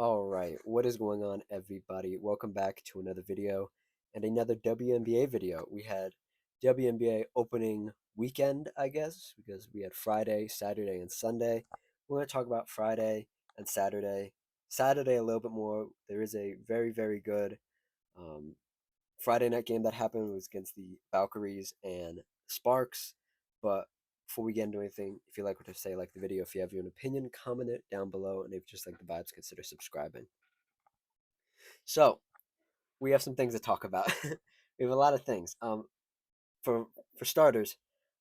All right, what is going on, everybody? Welcome back to another video and another WNBA video. We had WNBA opening weekend, I guess, because we had Friday, Saturday, and Sunday. We're going to talk about Friday and Saturday. Saturday, a little bit more. There is a very, very good um, Friday night game that happened. It was against the Valkyries and Sparks. But before we get into anything, if you like what I say, like the video. If you have your own opinion, comment it down below. And if you just like the vibes, consider subscribing. So we have some things to talk about. We have a lot of things. For for starters,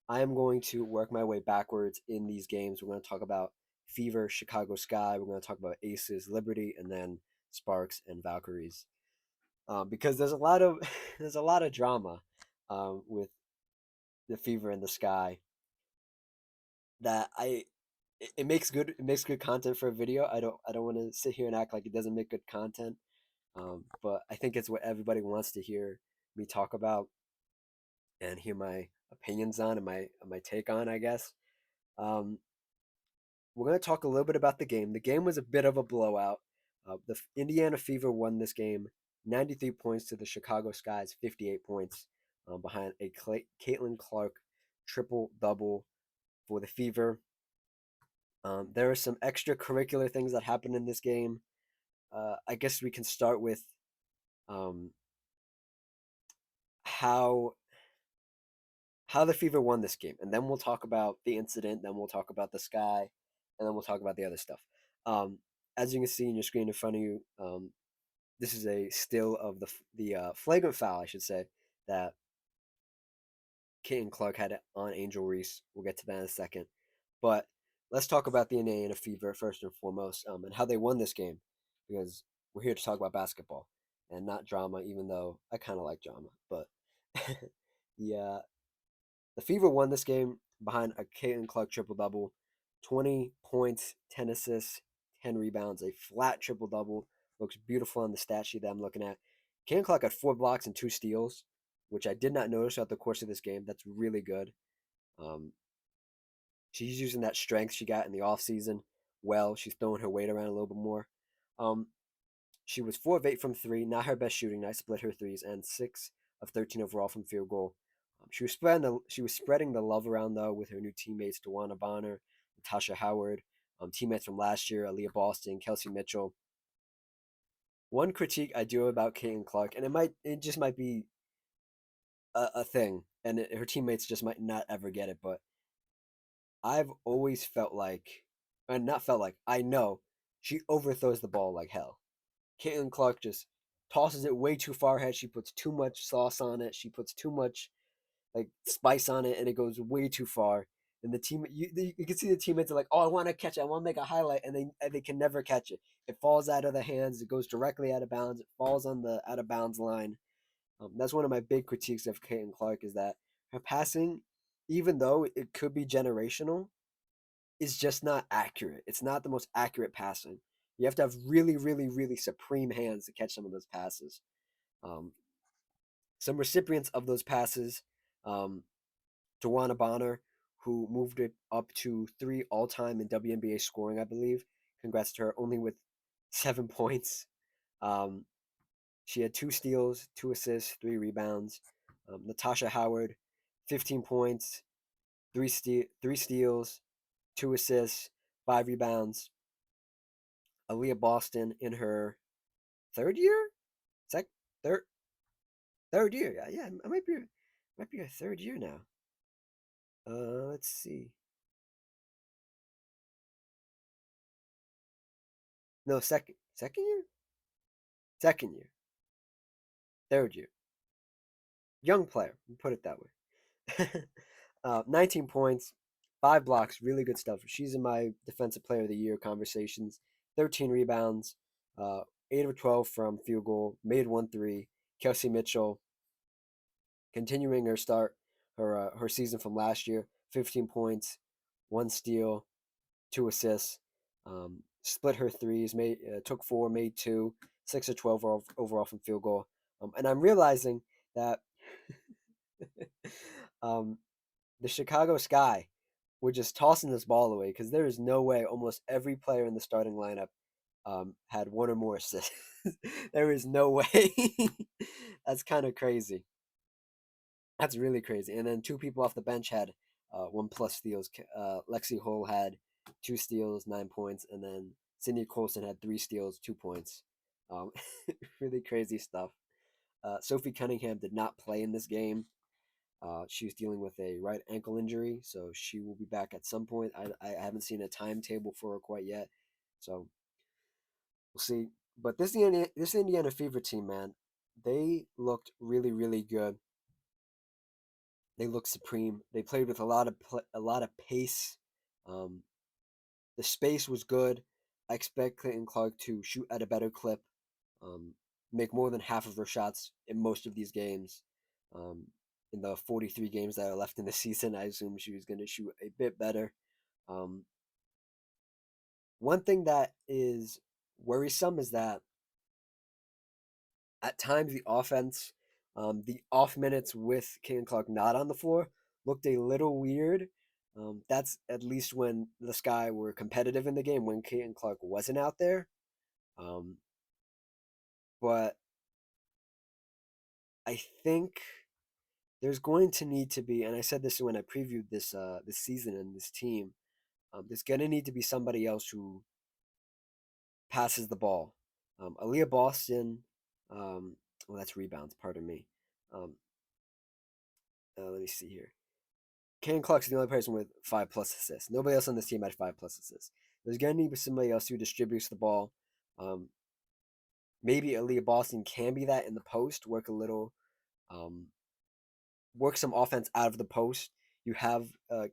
I am going to work my way backwards in these games. We're going to talk about Fever, Chicago Sky. We're going to talk about Aces, Liberty, and then Sparks and Valkyries. Because there's a lot of there's a lot of drama with the Fever and the Sky that it makes good content for a video. I don't want to sit here and act like it doesn't make good content. But I think it's what everybody wants to hear me talk about and hear my opinions on and my take on, I guess. Um, we're going to talk a little bit about the game. The game was a bit of a blowout. The Indiana Fever won this game 93 points to the Chicago Sky's 58 points behind a Caitlin Clark triple double for the Fever. There are some extracurricular things that happened in this game. I guess we can start with um, how how the Fever won this game, and then we'll talk about the incident. Then we'll talk about the Sky, and then we'll talk about the other stuff. Um, as you can see in your screen in front of you, this is a still of the flagrant foul, I should say, that Kate Clark had on Angel Reese. We'll get to that in a second, but let's talk about the Indiana Fever first and foremost, and how they won this game, because we're here to talk about basketball and not drama. Even though I kind of like drama, but yeah, the Fever won this game behind a Caitlin Clark triple double, 20 points, 10 assists, 10 rebounds, a flat triple double. Looks beautiful on the stat sheet that I'm looking at. Caitlin Clark had 4 blocks and 2 steals, which I did not notice throughout the course of this game. That's really good. Um, she's using that strength she got in the offseason well. She's throwing her weight around a little bit more. Um, she was 4 of 8 from three, not her best shooting night, split her threes, and 6 of 13 overall from field goal. She was spreading the love around though with her new teammates DeWanna Bonner, Natasha Howard, teammates from last year, Aaliyah Boston, Kelsey Mitchell. One critique I do about Caitlin Clark, and it just might be a thing, and her teammates just might not ever get it, but I've always felt like, and not felt like, I know she overthrows the ball like hell. Caitlin Clark just tosses it way too far ahead. She puts too much sauce on it. She puts too much like spice on it, and it goes way too far. And you can see the teammates are like, "Oh, I want to catch it. I want to make a highlight," and they can never catch it. It falls out of their hands. It goes directly out of bounds. It falls on the out of bounds line. That's one of my big critiques of Caitlin Clark is that her passing, even though it could be generational, is just not accurate. It's not the most accurate passing. You have to have really, really, really supreme hands to catch some of those passes. Um, some recipients of those passes, um, DeWanna Bonner, who moved it up to 3 all-time in WNBA scoring, I believe. Congrats to her, only with 7 points. Um, she had 2 steals, 2 assists, 3 rebounds. Natasha Howard, 15 points, 3 steals, 2 assists, 5 rebounds. Aaliyah Boston in her third year, sec third third year. Yeah, yeah, it might be her third year now. Let's see. No, second year, second year, third year. Young player, put it that way. 19 points, 5 blocks, really good stuff. She's in my defensive player of the year conversations. 13 rebounds, 8 of 12 from field goal, made 1 3. Kelsey Mitchell continuing her season from last year. 15 points, 1 steal, 2 assists. Split her threes, took 4, made 2, 6 of 12 overall from field goal. And I'm realizing that um, the Chicago Sky were just tossing this ball away because there is no way almost every player in the starting lineup had one or more assists. There is no way. That's kind of crazy. That's really crazy. And then two people off the bench had one plus steals. Lexi Hull had 2 steals, 9 points, and then Sydney Colson had 3 steals, 2 points. Um, really crazy stuff. Sophie Cunningham did not play in this game. She was dealing with a right ankle injury, so she will be back at some point. I haven't seen a timetable for her quite yet, so we'll see. But this Indiana Fever team, man, they looked really really good. They looked supreme. They played with a lot of pace. Um, the space was good. I expect Clayton Clark to shoot at a better clip, um, make more than half of her shots in most of these games. Um, in the 43 games that are left in the season, I assume she was going to shoot a bit better. Um, one thing that is worrisome is that at times the offense, the off minutes with Caitlin Clark not on the floor looked a little weird. That's at least when the Sky were competitive in the game when Caitlin Clark wasn't out there. Um, but I think there's going to need to be, and I said this when I previewed this season and this team. There's going to need to be somebody else who passes the ball. Aaliyah Boston, um, well, that's rebounds. Pardon me. Um, let me see here. Caitlin Clark's the only person with 5+ assists. Nobody else on this team had 5+ assists. There's going to need somebody else who distributes the ball. Um, Maybe Aaliyah Boston can be that in the post, um, work some offense out of the post. You have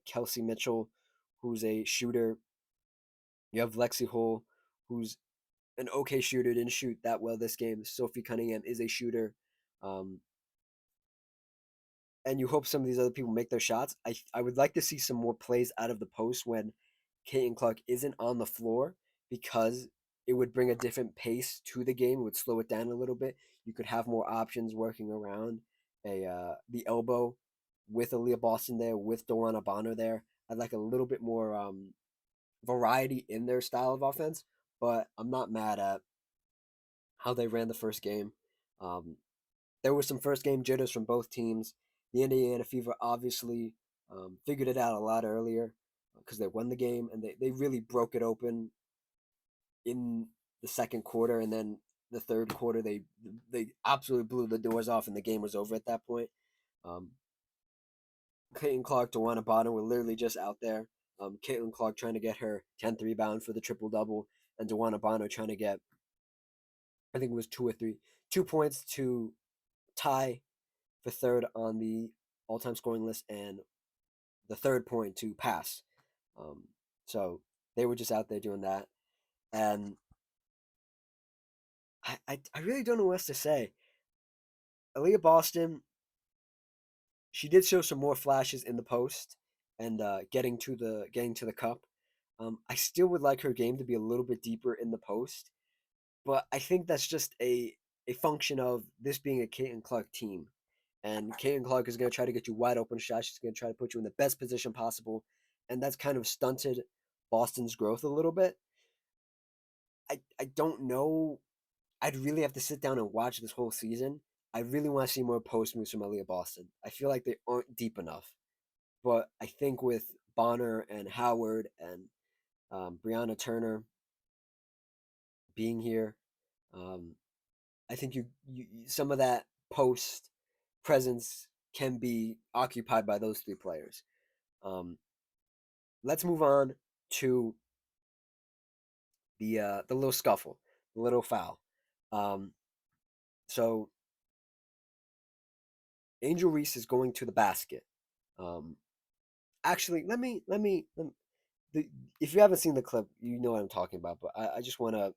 Kelsey Mitchell, who's a shooter. You have Lexi Hull, who's an okay shooter, didn't shoot that well this game. Sophie Cunningham is a shooter. Um, and you hope some of these other people make their shots. I would like to see some more plays out of the post when Kate and Clark isn't on the floor because it would bring a different pace to the game. It would slow it down a little bit. You could have more options working around the elbow with Aaliyah Boston there, with Dewana Bonner there. I'd like a little bit more variety in their style of offense, but I'm not mad at how they ran the first game. Um, there was some first game jitters from both teams. The Indiana Fever obviously figured it out a lot earlier because they won the game and they really broke it open in the second quarter, and then the third quarter they absolutely blew the doors off and the game was over at that point. Um, Caitlin Clark, DeWanna Bonner were literally just out there. Caitlin Clark trying to get her 10th rebound for the triple double, and DeWanna Bonner trying to get, I think it was 2 or 3, 2 points to tie for third on the all-time scoring list, and the third point to pass. Um, so they were just out there doing that, and I really don't know what else to say. Aaliyah Boston, she did show some more flashes in the post and getting to the cup. I still would like her game to be a little bit deeper in the post, but I think that's just a function of this being a Caitlin Clark team. And Caitlin Clark is going to try to get you wide open shots. She's going to try to put you in the best position possible. And that's kind of stunted Boston's growth a little bit. I don't know. I'd really have to sit down and watch this whole season. I really want to see more post moves from Aaliyah Boston. I feel like they aren't deep enough. But I think with Bonner and Howard and Brianna Turner being here, um, I think some of that post presence can be occupied by those 3 players. Um, let's move on to the little scuffle, the little foul. Um, so Angel Reese is going to the basket. Um, actually, the, if you haven't seen the clip, you know what I'm talking about. But I just want to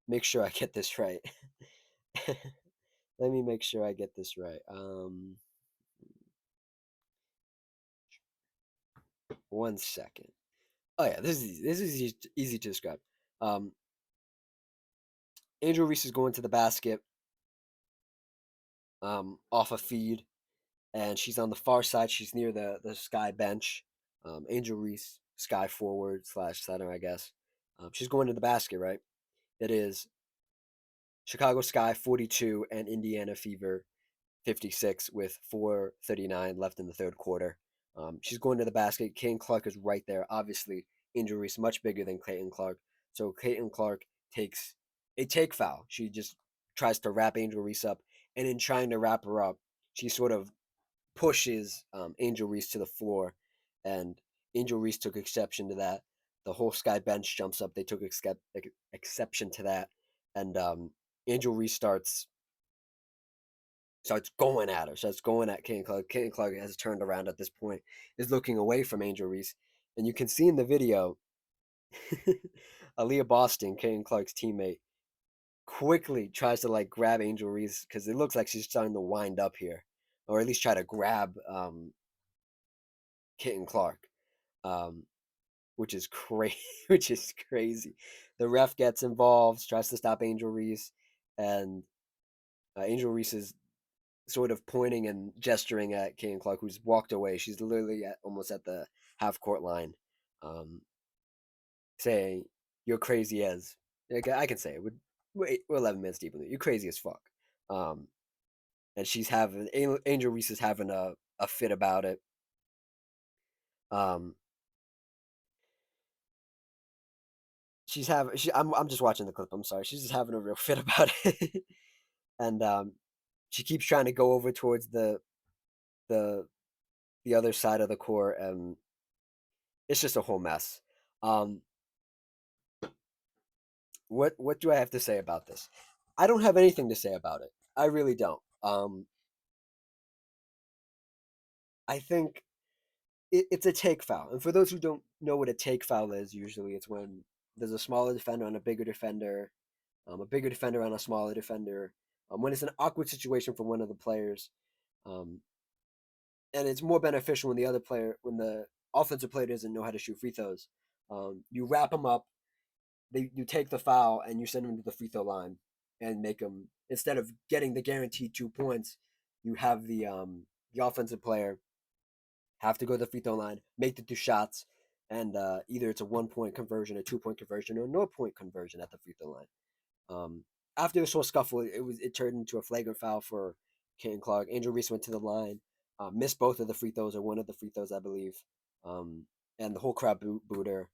make sure I get this right. Let me make sure I get this right. 1 second. Oh yeah, this is easy to describe. Um, Angel Reese is going to the basket off a feed, and she's on the far side. She's near the Sky bench. Angel Reese, Sky forward / center, I guess. She's going to the basket, right? It is Chicago Sky 42 and Indiana Fever 56 with 4:39 left in the third quarter. She's going to the basket. Caitlin Clark is right there. Obviously, Angel Reese much bigger than Caitlin Clark. So Caitlin Clark takes a take foul. She just tries to wrap Angel Reese up. And in trying to wrap her up, she sort of pushes Angel Reese to the floor. And Angel Reese took exception to that. The whole Sky bench jumps up. They took exception to that. And Angel Reese starts going at her, starts going at Kane Clark. Kane Clark has turned around at this point, is looking away from Angel Reese. And you can see in the video, Aaliyah Boston, Kane Clark's teammate, quickly tries to like grab Angel Reese because it looks like she's starting to wind up here, or at least try to grab Kitten Clark, um, which is crazy. Which is crazy. The ref gets involved, tries to stop Angel Reese, and Angel Reese is sort of pointing and gesturing at Caitlin Clark, who's walked away. She's literally almost at the half court line, um, saying, "You're crazy as." Like, I can say it. We're 11 minutes deep in it. You're crazy as fuck. Um, and she's having Angel Reese is having a fit about it. Um, I'm just watching the clip. I'm sorry. She's just having a real fit about it, and she keeps trying to go over towards the the other side of the court, and it's just a whole mess. Um, what do I have to say about this? I don't have anything to say about it. I really don't. I think it's a take foul, and for those who don't know what a take foul is, usually it's when there's a smaller defender on a bigger defender on a smaller defender. When it's an awkward situation for one of the players, um, and it's more beneficial when the offensive player doesn't know how to shoot free throws. You wrap them up, you take the foul and you send them to the free throw line and make them, instead of getting the guaranteed 2 points, you have the offensive player have to go to the free throw line, make the 2 shots, and either it's a 1 point conversion, a 2 point conversion, or no point conversion at the free throw line. Um, After this whole scuffle, it turned into a flagrant foul for Kane Clark. Angel Reese went to the line, missed both of the free throws or one of the free throws, I believe, um, and the whole crowd booed her.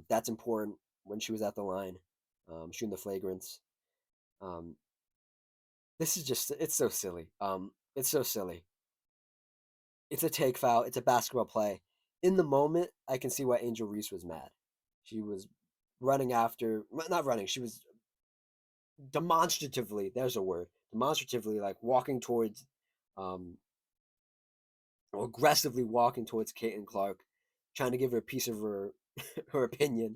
That's important when she was at the line, shooting the flagrants. Um, this is just it's so silly. It's so silly. It's a take foul. It's a basketball play. In the moment, I can see why Angel Reese was mad. She was running after, not running. She was demonstratively. There's a word. Demonstratively, like walking towards, um, or aggressively walking towards Caitlin Clark, trying to give her a piece of her her opinion,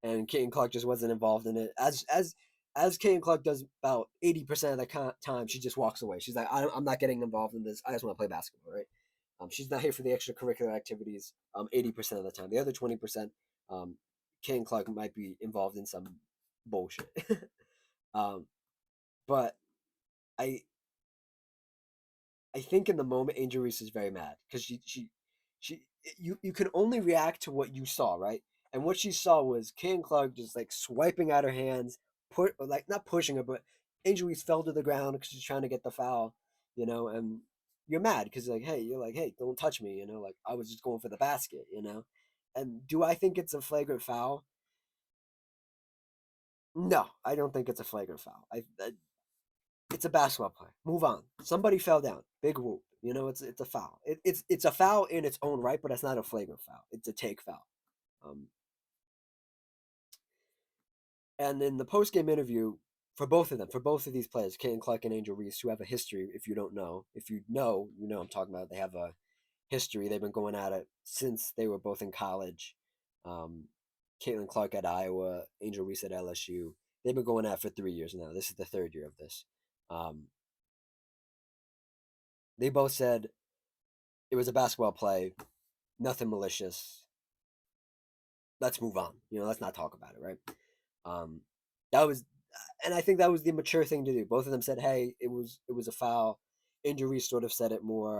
and Caitlin Clark just wasn't involved in it. As Caitlin Clark does about 80% of the time, she just walks away. She's like, I'm not getting involved in this. I just want to play basketball, right? She's not here for the extracurricular activities. 80% of the time, the other 20%, Caitlin Clark might be involved in some bullshit. um, but I I think in the moment Angel Reese is very mad because she you can only react to what you saw, right? And what she saw was Kim Clark just like swiping out her hands, put like not pushing her, but Angel Reese fell to the ground because she's trying to get the foul, and you're mad because you're like, hey, don't touch me, like I was just going for the basket. And do I think it's a flagrant foul? No, I don't think it's a flagrant foul. It's a basketball play. Move on. Somebody fell down. Big whoop. It's a foul. It's a foul in its own right, but it's not a flagrant foul. It's a take foul. Um, and in the post game interview for both of them, for both of these players, Caitlin Clark and Angel Reese, who have a history. If you don't know, if you know, I'm talking about. They have a history. They've been going at it since they were both in college. Um, Caitlin Clark at Iowa, Angel Reese at LSU. They've been going at it for 3 years now. This is the third year of this. Um, they both said it was a basketball play, nothing malicious. Let's move on. Let's not talk about it, right? Um, that was, and I think that was the mature thing to do. Both of them said, "Hey, it was a foul." Injury sort of said it more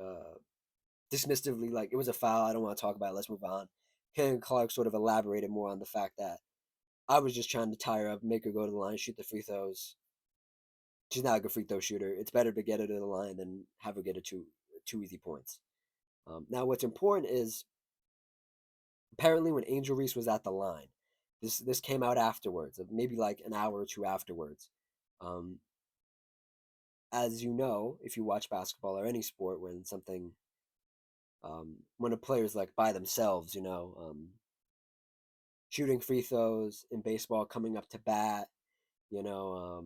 uh, dismissively, like it was a foul. I don't want to talk about it. Let's move on. Ken Clark sort of elaborated more on the fact that I was just trying to tire her up, make her go to the line, shoot the free throws. She's not a good free throw shooter. It's better to get her to the line than have her get a two easy points. Now, what's important is apparently when Angel Reese was at the line, this came out afterwards, maybe like an hour or two afterwards. Um, as you know, if you watch basketball or any sport, when a player's like by themselves, shooting free throws in baseball, coming up to bat, you know,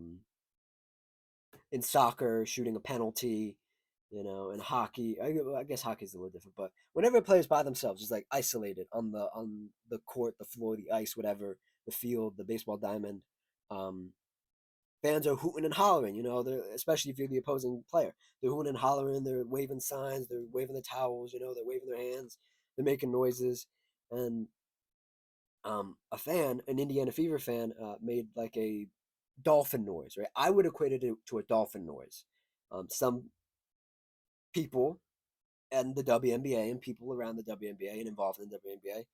in soccer, shooting a penalty, in hockey. I guess hockey's a little different, but whenever a player's by themselves, just like isolated on the court, the floor, the ice, whatever, the field, the baseball diamond, um, fans are hooting and hollering. Especially if you're the opposing player, they're hooting and hollering. They're waving signs. They're waving the towels. They're waving their hands. They're making noises, and an Indiana Fever fan, made like a dolphin noise. Right, I would equate it to a dolphin noise. Some people and the WNBA and people around the WNBA and involved in the WNBA,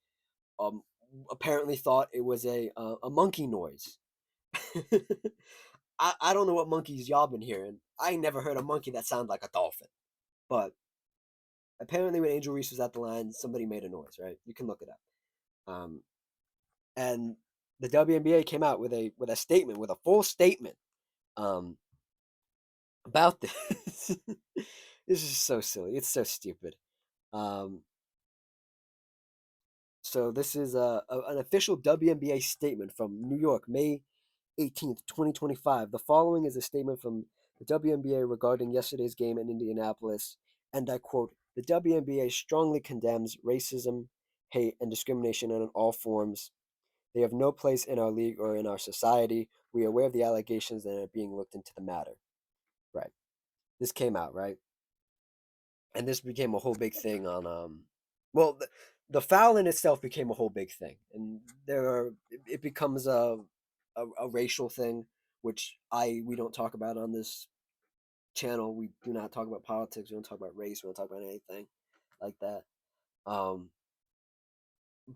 apparently thought it was a monkey noise. I don't know what monkeys y'all been hearing. I never heard a monkey that sounded like a dolphin. But apparently, when Angel Reese was at the line, somebody made a noise. Right? You can look it up. Um, and the WNBA came out with a statement, with a full statement, um, about this. This is so silly. It's so stupid. Um, so this is an official WNBA statement from New York, May 18th, 2025. The following is a statement from the WNBA regarding yesterday's game in Indianapolis, and I quote: "The WNBA strongly condemns racism, hate, and discrimination in all forms. They have no place in our league or in our society. We are aware of the allegations and are being looked into the matter." Right. This came out, right? And this became a whole big thing on well, the foul in itself became a whole big thing, and it becomes a racial thing, which I we don't talk about on this channel. We do not talk about politics. We don't talk about race. We don't talk about anything like that. Um,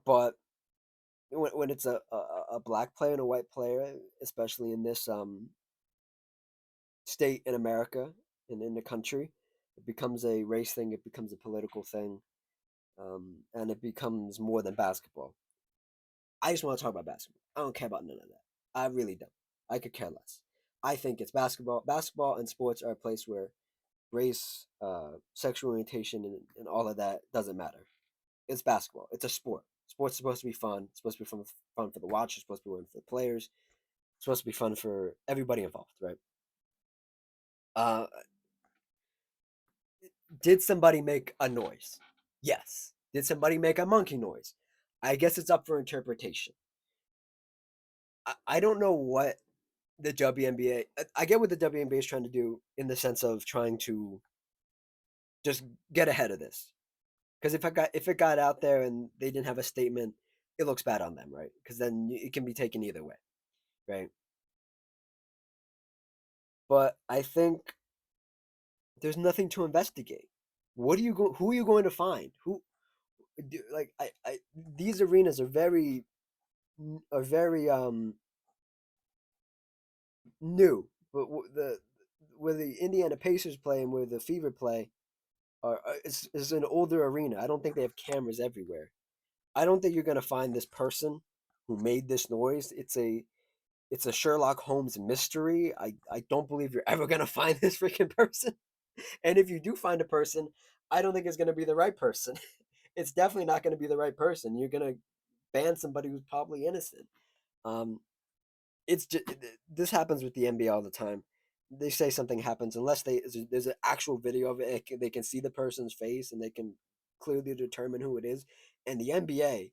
but when it's a black player and a white player, especially in this state in America and in the country, it becomes a race thing. It becomes a political thing, and it becomes more than basketball. I just want to talk about basketball. I don't care about none of that. I really don't. I could care less. I think it's basketball. Basketball and sports are a place where race, sexual orientation, and all of that doesn't matter. It's basketball. It's a sport. Sports supposed to be fun. It's supposed to be fun for the watchers. It's supposed to be fun for the players. It's supposed to be fun for everybody involved, right? Uh, did somebody make a noise? Yes. Did somebody make a monkey noise? I guess it's up for interpretation. I don't know what the WNBA. I get what the WNBA is trying to do in the sense of trying to just get ahead of this. Because if it got out there and they didn't have a statement, it looks bad on them, right? Because then it can be taken either way, right? But I think there's nothing to investigate. Who are you going to find? Like these arenas are very new, but the where the Indiana Pacers play and where the Fever play is an older arena. I don't think they have cameras everywhere. I don't think you're gonna find this person who made this noise. It's a Sherlock Holmes mystery. I don't believe you're ever gonna find this freaking person. And if you do find a person, I don't think it's gonna be the right person. It's definitely not gonna be the right person. You're gonna ban somebody who's probably innocent. Um, it's just this happens with the NBA all the time. They say something happens unless there's an actual video of it. They can see the person's face and they can clearly determine who it is. And the NBA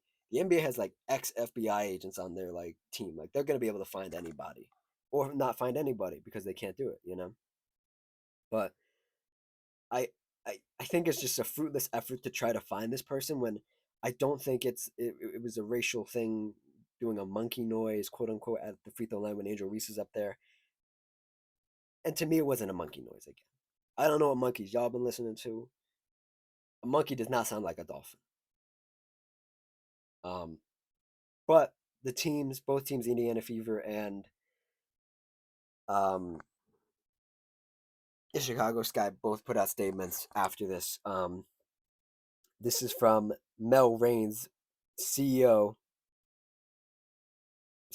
has like ex FBI agents on their like team. Like they're gonna be able to find anybody, or not find anybody because they can't do it. But I I think it's just a fruitless effort to try to find this person when I don't think it was a racial thing doing a monkey noise, quote unquote, at the free throw line when Angel Reese is up there. And to me, it wasn't a monkey noise again. I don't know what monkeys y'all been listening to. A monkey does not sound like a dolphin. Um, but the teams, both teams, Indiana Fever and um, the Chicago Sky, both put out statements after this. This is from Mel Raines, CEO.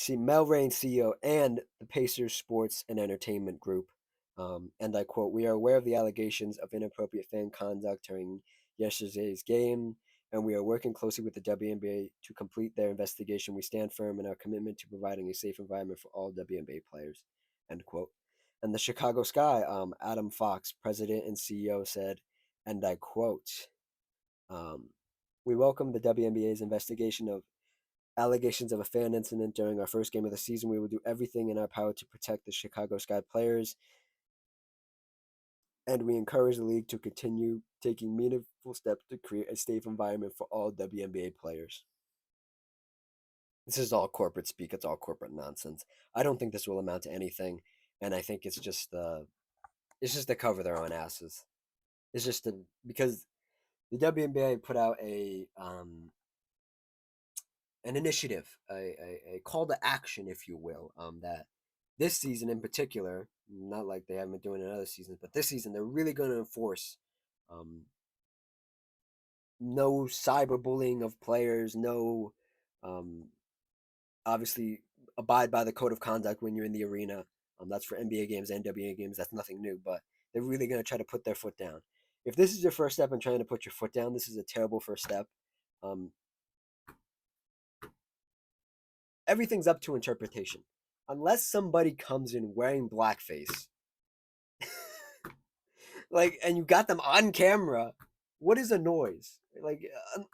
Mel Raines, CEO, and the Pacers Sports and Entertainment Group. And I quote, "We are aware of the allegations of inappropriate fan conduct during yesterday's game, and we are working closely with the WNBA to complete their investigation. We stand firm in our commitment to providing a safe environment for all WNBA players." End quote. And the Chicago Sky, Adam Fox, president and CEO, said, and I quote, um, "We welcome the WNBA's investigation of allegations of a fan incident during our first game of the season. We will do everything in our power to protect the Chicago Sky players, and we encourage the league to continue taking meaningful steps to create a safe environment for all WNBA players." This is all corporate speak. It's all corporate nonsense. I don't think this will amount to anything, and I think it's just to cover their own asses. It's just because the WNBA put out an initiative, a call to action, if you will, that this season in particular, not like they haven't been doing in other seasons, but this season they're really going to enforce um, no cyberbullying of players, no, um, obviously, abide by the code of conduct when you're in the arena. That's for NBA games and WNBA games. That's nothing new, but they're really going to try to put their foot down. If this is your first step in trying to put your foot down, this is a terrible first step. Um, Everything's up to interpretation. Unless somebody comes in wearing blackface, like, and you got them on camera, what is a noise? Like,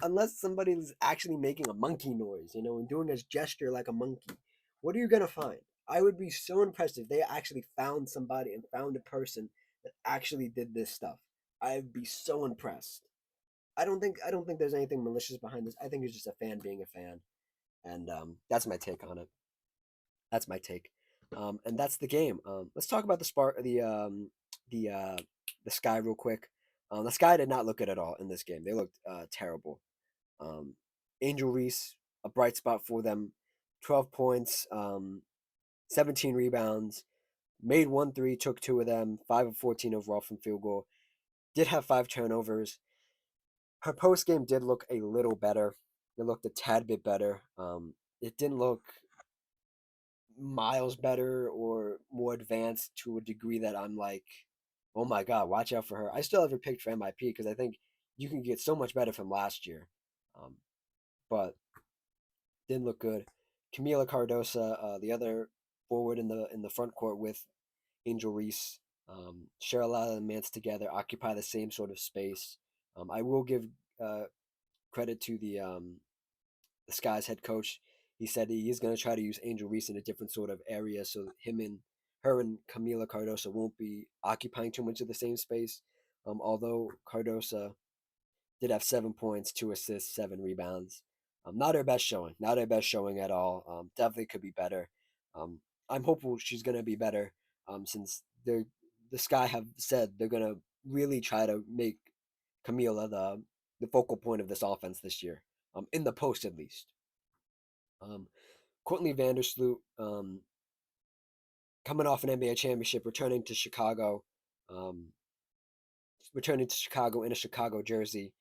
unless somebody's actually making a monkey noise, and doing a gesture like a monkey, what are you gonna find? I would be so impressed if they actually found somebody and found a person that actually did this stuff. I'd be so impressed. I don't think there's anything malicious behind this. I think it's just a fan being a fan, and that's my take on it. That's my take. And that's the game. Let's talk about the uh, the Sky real quick. The Sky did not look good at all in this game. They looked terrible. Um, Angel Reese, a bright spot for them, 12 points, 17 rebounds, made 1 3, took two of them, 5 of 14 overall from field goal. Did have 5 turnovers. Her post game did look a little better. It looked a tad bit better. It didn't look miles better or more advanced to a degree that I'm like, oh my god, watch out for her. I still have her picked for MIP because I think you can get so much better from last year, um, but didn't look good. Camila Cardosa, the other forward in the front court with Angel Reese, share a lot of the minutes together, occupy the same sort of space. I will give uh, credit to the Sky's head coach. He said he is going to try to use Angel Reese in a different sort of area, so her and Camila Cardosa won't be occupying too much of the same space. Although Cardosa did have 7 points, 2 assists, 7 rebounds. Not her best showing. Not her best showing at all. Definitely could be better. Um, I'm hopeful she's going to be better, since the Sky have said they're going to really try to make Camila the focal point of this offense this year, in the post at least. Um, Courtney Vandersloot, coming off an NBA championship, um, returning to Chicago in a Chicago jersey,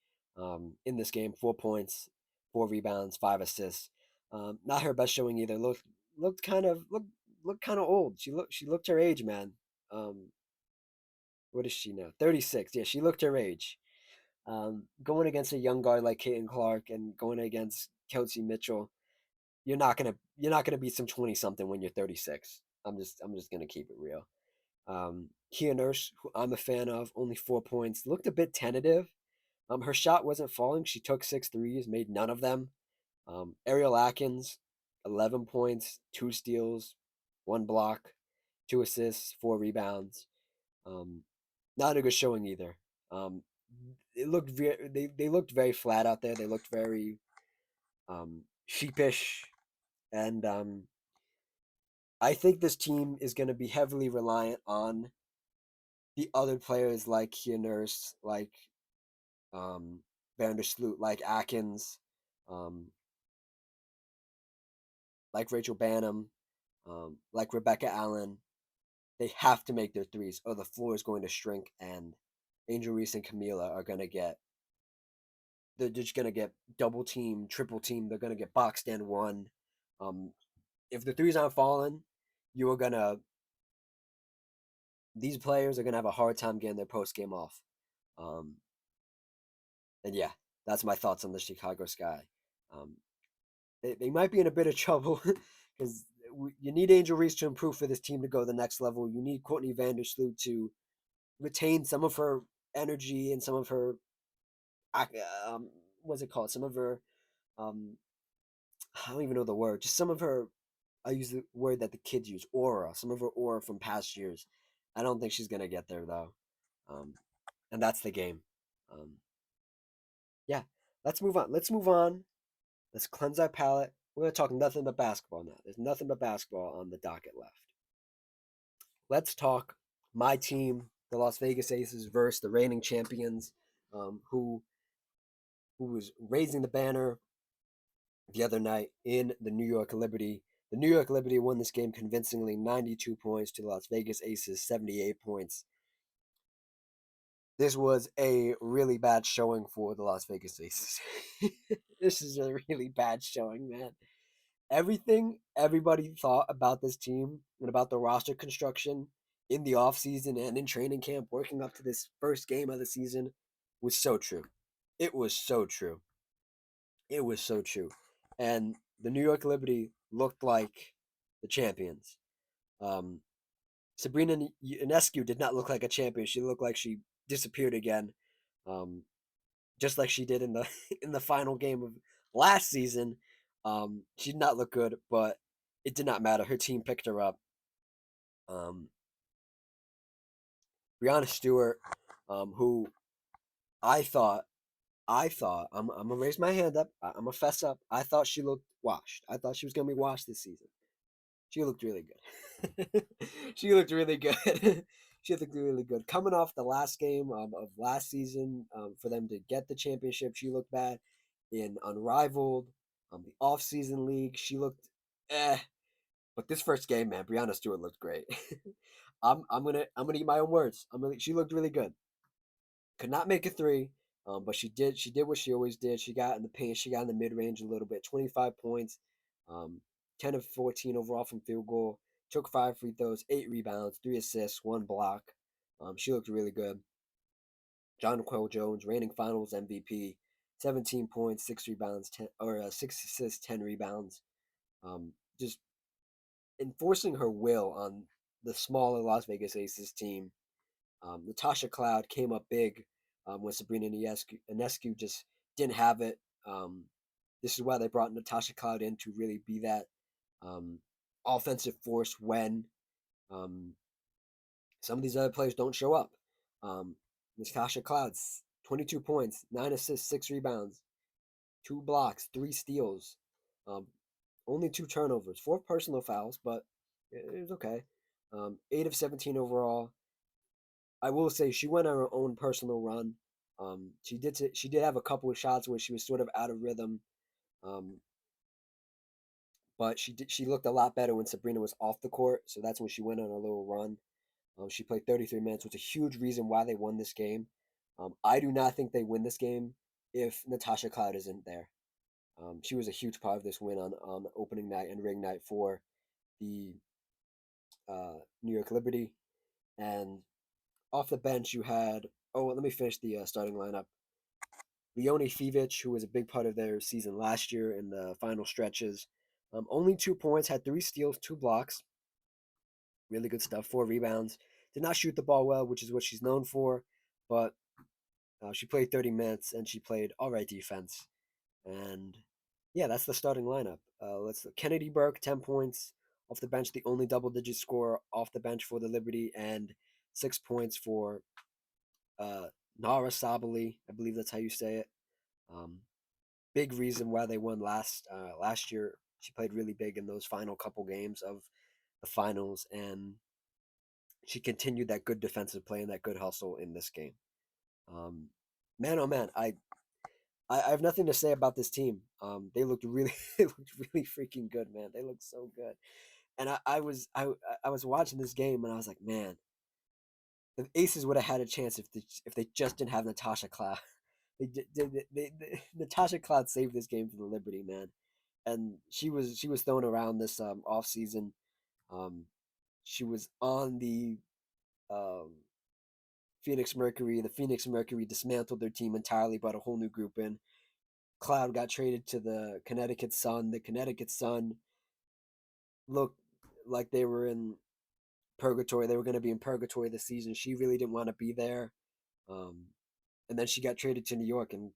in this game, 4 points, 4 rebounds, 5 assists. Not her best showing either. Looked kind of old. She looked her age, man. Um, what is she now? 36. Yeah, she looked her age. Going against a young guard like Caitlin Clark and going against Kelsey Mitchell, you're not gonna beat some 20 something when you're 36. I'm just gonna keep it real. Kia Nurse, who I'm a fan of, only 4 points, looked a bit tentative. Her shot wasn't falling. She took 6 threes, made none of them. Ariel Atkins, 11 points, 2 steals, 1 block, 2 assists, 4 rebounds. Um, Not a good showing either. Um, they looked very flat out there. They looked very sheepish, and I think this team is going to be heavily reliant on the other players like Kia Nurse, like um, Vandersloot, like Atkins, um, like Rachel Banham, like Rebecca Allen, they have to make their threes, or the floor is going to shrink, and Angel Reese and Camila are going to get. They're just going to get double team, triple team. They're going to get boxed in one. Um, if the threes aren't falling, you are gonna. These players are gonna have a hard time getting their post game off. Um, and yeah, that's my thoughts on the Chicago Sky. Um, they might be in a bit of trouble because you need Angel Reese to improve for this team to go to the next level. You need Courtney Vandersloot to retain some of her energy and some of her um, what's it called? Some of her um, I don't even know the word. Just some of her. I use the word that the kids use, aura. Some of her aura from past years. I don't think she's gonna get there though, um, and that's the game. Um, yeah, let's move on. Let's move on. Let's cleanse our palate. We're gonna talk nothing but basketball now. There's nothing but basketball on the docket left. Let's talk my team, the Las Vegas Aces, versus the reigning champions, who was raising the banner the other night in the New York Liberty. The New York Liberty won this game convincingly, 92 points to the Las Vegas Aces, 78 points. This was a really bad showing for the Las Vegas Aces. This is a really bad showing, man. Everything everybody thought about this team and about the roster construction in the offseason and in training camp, working up to this first game of the season, was so true. It was so true. It was so true. And the New York Liberty looked like the champions. Um, Sabrina Ionescu did not look like a champion. She looked like she disappeared again, um, just like she did in the in the final game of last season. She did not look good, but it did not matter. Her team picked her up. Um, Brianna Stewart, who I thought I'm gonna raise my hand up. I'm gonna fess up. I thought she looked washed. I thought she was gonna be washed this season. She looked really good. She looked really good. She looked really good. Coming off the last game of last season, for them to get the championship, she looked bad. In Unrivaled, the off-season league, she looked eh. But this first game, man, Brianna Stewart looked great. I'm gonna eat my own words. She looked really good. Could not make a three, but she did what she always did. She got in the paint. She got in the mid range a little bit. 25 points, um, 10 of 14 overall from field goal. Took 5 free throws, 8 rebounds, 3 assists, 1 block. She looked really good. Jonquel Jones, reigning Finals MVP, 17 points, 6 rebounds, 6 assists, 10 rebounds. Just enforcing her will on the smaller Las Vegas Aces team. Natasha Cloud came up big when Sabrina Ionescu just didn't have it. This is why they brought Natasha Cloud in to really be that um, offensive force when um, some of these other players don't show up. Natasha Cloud's 22 points, 9 assists, 6 rebounds, 2 blocks, 3 steals, um, only 2 turnovers, 4 personal fouls, but it was okay. 8 of 17 overall. I will say she went on her own personal run. She did have a couple of shots where she was sort of out of rhythm, um, but she looked a lot better when Sabrina was off the court. So that's when she went on a little run. She played 33 minutes, which is a huge reason why they won this game. I do not think they win this game if Natasha Cloud isn't there. She was a huge part of this win on opening night and ring night for the New York Liberty. And off the bench, you had. Oh, let me finish the starting lineup. Leone Fivic, who was a big part of their season last year in the final stretches. Only 2 points, had 3 steals, 2 blocks. Really good stuff. 4 rebounds. Did not shoot the ball well, which is what she's known for, but she played 30 minutes and she played all right defense. And yeah, that's the starting lineup. Let's look. Kennedy Burke, 10 points off the bench, the only double-digit scorer off the bench for the Liberty, and 6 points for Nara Sabali. I believe that's how you say it. Um, Big reason why they won last year. She played really big in those final couple games of the finals, and she continued that good defensive play and that good hustle in this game. Um, Man, oh man, I have nothing to say about this team. They looked really, they looked really freaking good, man. They looked so good. And I was watching this game and I was like, man, the Aces would have had a chance if they just didn't have Natasha Cloud. Natasha Cloud saved this game for the Liberty, man. And she was thrown around this off season. Um, she was on the um, Phoenix Mercury. The Phoenix Mercury dismantled their team entirely, brought a whole new group in. Cloud got traded to the Connecticut Sun. The Connecticut Sun looked like they were in purgatory. They were going to be in purgatory this season. She really didn't want to be there. Um, and then she got traded to New York, and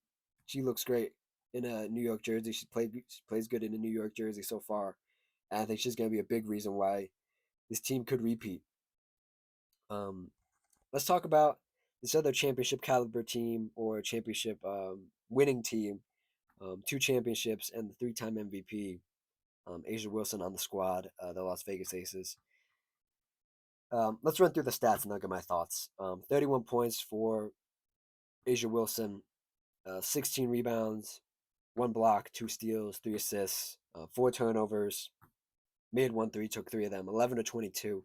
she looks great in a New York jersey. She plays good in a New York jersey so far. And I think she's going to be a big reason why this team could repeat. Um, let's talk about this other championship caliber team or championship winning team. Two championships and the three-time MVP. Asia Wilson on the squad, the Las Vegas Aces. Let's run through the stats and I'll get my thoughts. 31 points for Asia Wilson, 16 rebounds, one block, two steals, three assists, four turnovers, made one three, took three of them, 11 to 22.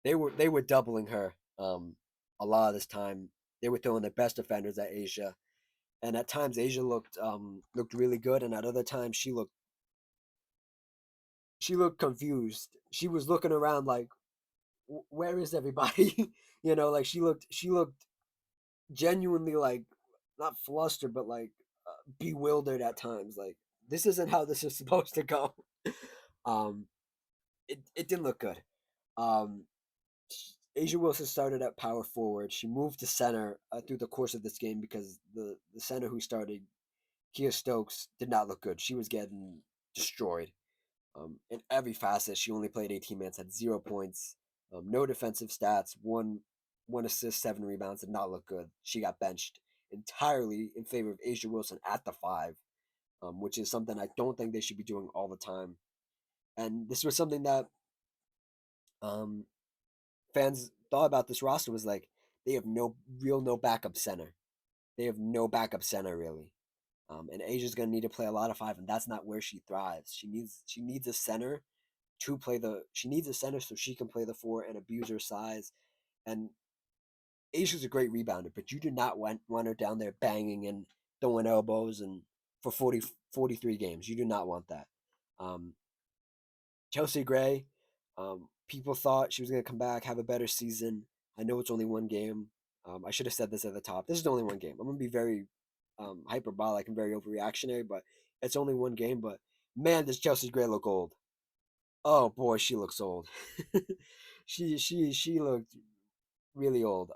They were doubling her a lot of this time. They were throwing their best defenders at Asia, and at times Asia looked really good, and at other times she looked confused. She was looking around like, where is everybody? Like she looked genuinely like not flustered, but like bewildered at times. Like this isn't how this is supposed to go. um, it didn't look good. Um, Asia Wilson started at power forward. She moved to center through the course of this game because the center who started, Kia Stokes, did not look good. She was getting destroyed. In every facet, she only played 18 minutes, had 0 points, no defensive stats, one assist, seven rebounds, did not look good. She got benched entirely in favor of Asia Wilson at the five, which is something I don't think they should be doing all the time. And this was something that um, fans thought about this roster was like they have no backup center. They have no backup center really. And Asia's gonna need to play a lot of five, and that's not where she thrives. She needs a center to play the. She needs a center so she can play the four and abuse her size. And Asia's a great rebounder, but you do not want her down there banging and throwing elbows and for 43 games. You do not want that. Um, Chelsea Gray, people thought she was going to come back, have a better season. I know it's only one game. I should have said this at the top. This is only one game. I'm going to be very hyperbolic and very overreactionary, but it's only one game. But man, does Chelsea Gray look old? Oh boy, she looks old. She looked really old.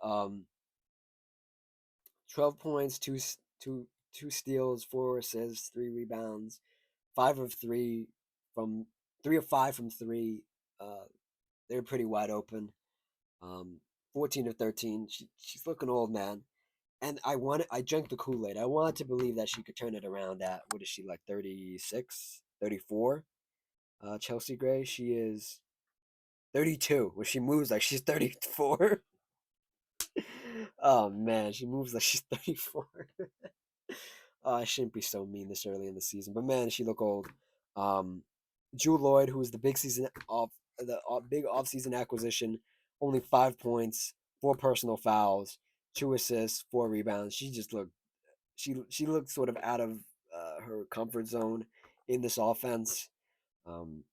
12 points, two steals, four assists, three rebounds, five of three from 3 of 5 from three. Uh, they were pretty wide open. Um, 14 to 13. She's looking old, man. And I drank the Kool-Aid. I wanted to believe that she could turn it around at, what is she, like 36, 34? Chelsea Gray, she is 32, where she moves like she's 34. Oh man, she moves like she's 34. Oh, I shouldn't be so mean this early in the season, but man, she look old. Um, Drew Lloyd, who was the big off-season acquisition, only 5 points, four personal fouls, two assists, four rebounds. She looked sort of out of her comfort zone in this offense. Um,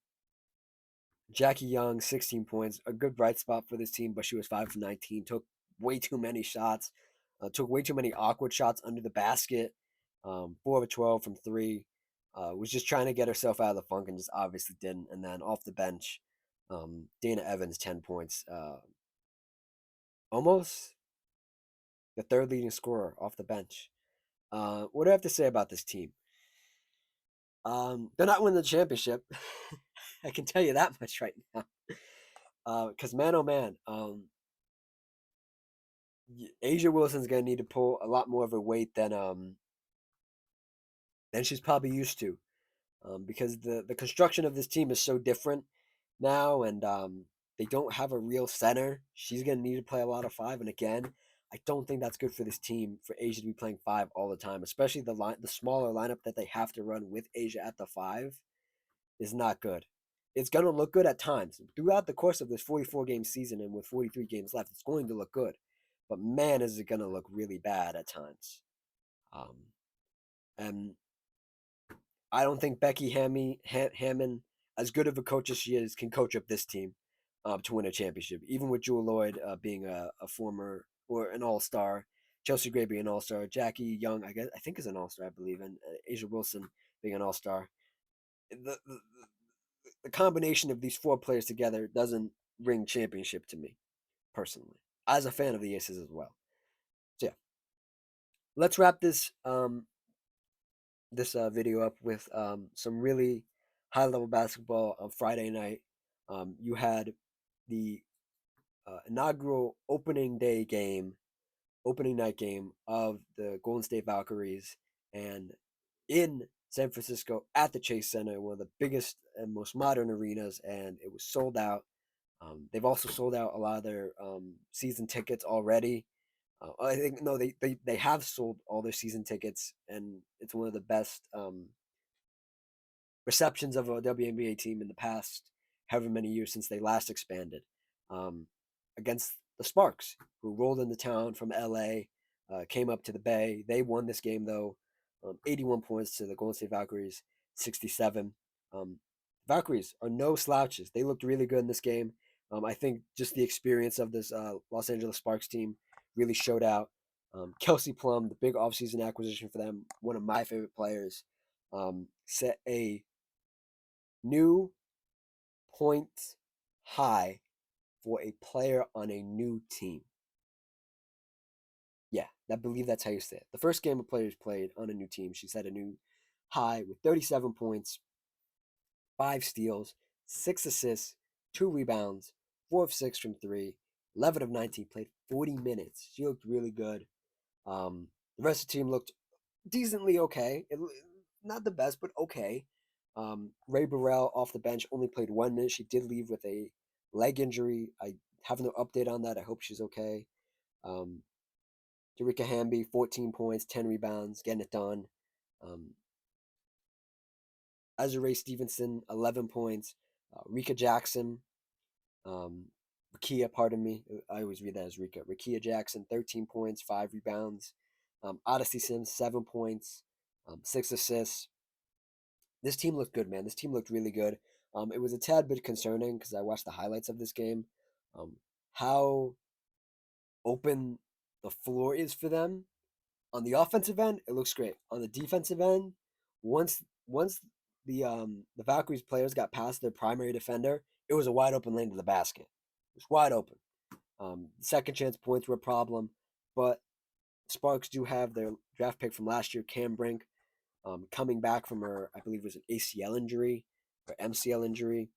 Jackie Young, 16 points, a good bright spot for this team, but she was 5 of 19, took way too many shots, took way too many awkward shots under the basket. 4 of 12 from three. Was just trying to get herself out of the funk and just obviously didn't. And then off the bench, Dana Evans, 10 points. Almost the third leading scorer off the bench. What do I have to say about this team? They're not winning the championship. I can tell you that much right now. Because man, oh man, Asia Wilson's gonna need to pull a lot more of a weight than she's probably used to, because the construction of this team is so different now, and they don't have a real center. She's gonna need to play a lot of five, and again, I don't think that's good for this team for Asia to be playing five all the time, especially the smaller lineup that they have to run with Asia at the five is not good. It's going to look good at times. Throughout the course of this 44 game season and with 43 games left, it's going to look good. But man, is it going to look really bad at times. Um, and I don't think Becky Hammond, as good of a coach as she is, can coach up this team to win a championship. Even with Jewel Lloyd being a former or an all star, Chelsea Gray being an all star, Jackie Young, I think is an all star, I believe, and Asia Wilson being an all star. The combination of these four players together doesn't ring championship to me personally, as a fan of the Aces as well. So yeah, let's wrap this video up with some really high level basketball on Friday night. You had the inaugural opening night game of the Golden State Valkyries, and in San Francisco at the Chase Center, one of the biggest and most modern arenas, and it was sold out. They've also sold out a lot of their season tickets already. I think no, they have sold all their season tickets, and it's one of the best receptions of a WNBA team in the past however many years since they last expanded. Um, Against the Sparks, who rolled into town from LA, came up to the Bay. They won this game though, 81 points to the Golden State Valkyries, 67. Um, Valkyries are no slouches. They looked really good in this game. I think just the experience of this Los Angeles Sparks team really showed out. Kelsey Plum, the big offseason acquisition for them, one of my favorite players, set a new point high for a player on a new team. Yeah, I believe that's how you say it. The first game a player's played on a new team, she set a new high with 37 points, 5 steals, 6 assists, 2 rebounds, 4 of 6 from three, 11 of 19, played 40 minutes. She looked really good. The rest of the team looked decently okay. Not the best, but okay. Ray Burrell off the bench only played 1 minute. She did leave with a leg injury. I have no update on that. I hope she's okay. Um, Jericka Hamby, 14 points, 10 rebounds, getting it done. Um, Azure Stevenson, 11 points. Rika Jackson, um, Rikia, pardon me. I always read that as Rika. Rikia Jackson, 13 points, 5 rebounds. Odyssey Sims, 7 points, 6 assists. This team looked good, man. This team looked really good. It was a tad bit concerning because I watched the highlights of this game. Um, how open the floor is for them. On the offensive end, it looks great. On the defensive end, once the Valkyries players got past their primary defender, it was a wide open lane to the basket. It was wide open. Second chance points were a problem, but Sparks do have their draft pick from last year, Cam Brink, coming back from her, I believe it was an ACL injury or MCL injury.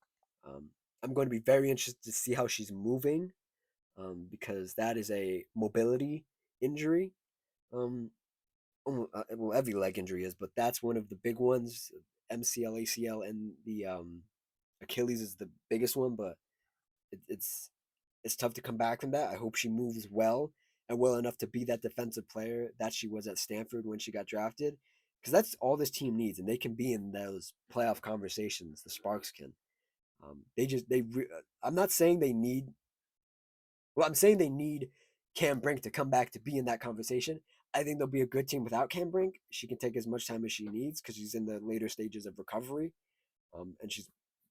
Um, I'm going to be very interested to see how she's moving because that is a mobility injury. Um, well, every leg injury is, but that's one of the big ones. MCL, ACL, and the Achilles is the biggest one, but it's tough to come back from that. I hope she moves well and well enough to be that defensive player that she was at Stanford when she got drafted, because that's all this team needs, and they can be in those playoff conversations. The Sparks can. They just they. I'm not saying they need. Well, I'm saying they need Cam Brink to come back to be in that conversation. I think they'll be a good team without Cam Brink. She can take as much time as she needs because she's in the later stages of recovery, and she's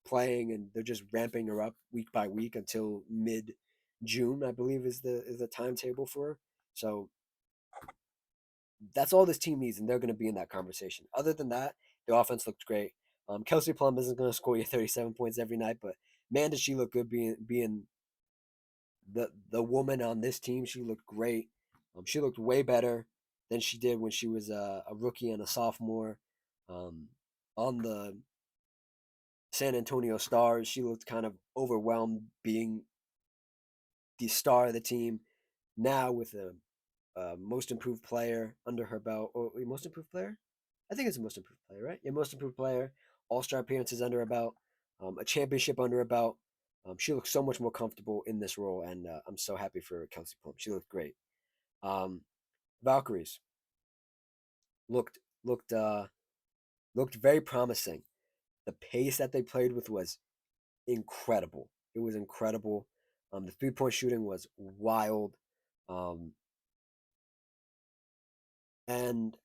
playing, and they're just ramping her up week by week until mid June, I believe, is the timetable for her. So that's all this team needs, and they're going to be in that conversation. Other than that, the offense looked great. Kelsey Plum isn't going to score you 37 points every night, but man, did she look good being the woman on this team. She looked great. She looked way better than she did when she was a rookie and a sophomore. Um, on the San Antonio Stars, she looked kind of overwhelmed being the star of the team. Now with a most improved player under her belt, or most improved player, I think it's a most improved player, right? Yeah, most improved player, All Star appearances under her belt, a championship under her belt. She looks so much more comfortable in this role, and I'm so happy for Kelsey Plum. She looked great. Um, Valkyries looked looked looked very promising. The pace that they played with was incredible. It was incredible. The 3-point shooting was wild. Um, and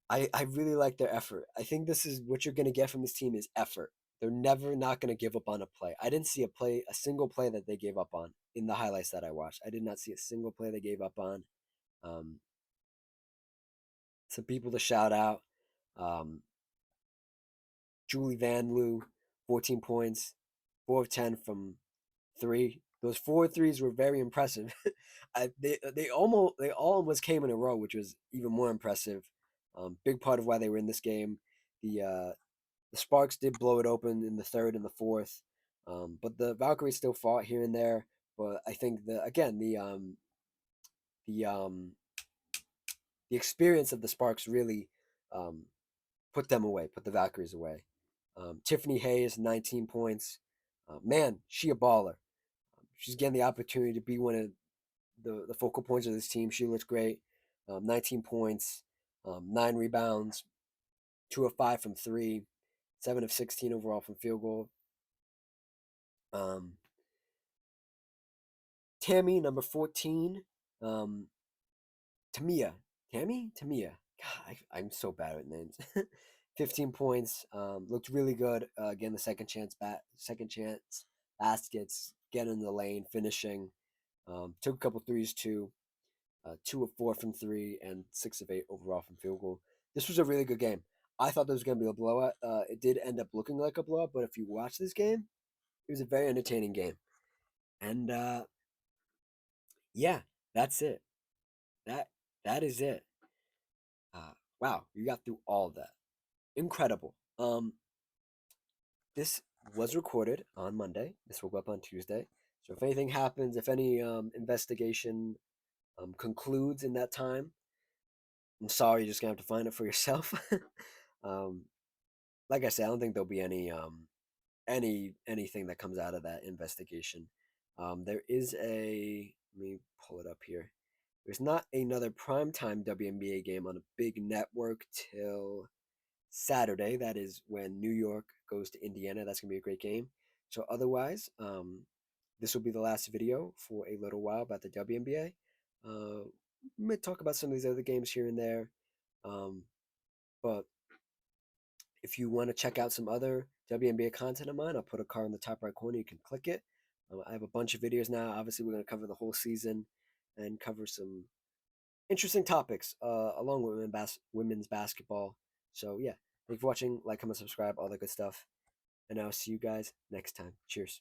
I really like their effort. I think this is what you're gonna get from this team is effort. They're never not gonna give up on a play. I didn't see a single play that they gave up on in the highlights that I watched. I did not see a single play they gave up on. Um, some people to shout out. Um, Julie Van Loo, 14 points, 4 of 10 from three. Those 4 threes were very impressive. They all almost came in a row, which was even more impressive. Big part of why they were in this game. The Sparks did blow it open in the third and the fourth, but the Valkyries still fought here and there. But I think the um, the experience of the Sparks really um, put them away, put the Valkyries away. Tiffany Hayes, 19 points. Man, she a baller. She's getting the opportunity to be one of the focal points of this team. She looks great. 19 points, 9 rebounds, 2 of 5 from three, 7 of 16 overall from field goal. Um, Tammy, number 14. Um, Tamia. Tamia. God, I'm so bad with names. 15 points. Looked really good. Again, the second chance baskets, getting in the lane, finishing. Took a couple threes too. 2 of 4 from three, and 6 of 8 overall from field goal. This was a really good game. I thought there was going to be a blowout. It did end up looking like a blowout, but if you watch this game, it was a very entertaining game. And yeah, that's it. That that is it. Wow, you got through all of that. Incredible. This was recorded on Monday. This will go up on Tuesday. So if anything happens, if any investigation concludes in that time, I'm sorry, you're just gonna have to find it for yourself. um, like I said, I don't think there'll be anything that comes out of that investigation. There is a let me pull it up here. There's not another primetime WNBA game on a big network till Saturday. That is when New York goes to Indiana. That's gonna be a great game. So otherwise, this will be the last video for a little while about the WNBA. We may talk about some of these other games here and there, um, but if you want to check out some other WNBA content of mine, I'll put a card in the top right corner. You can click it. I have a bunch of videos now. Obviously, we're going to cover the whole season and cover some interesting topics along with women's basketball. So, yeah, thank you for watching. Like, comment, subscribe, all that good stuff. And I'll see you guys next time. Cheers.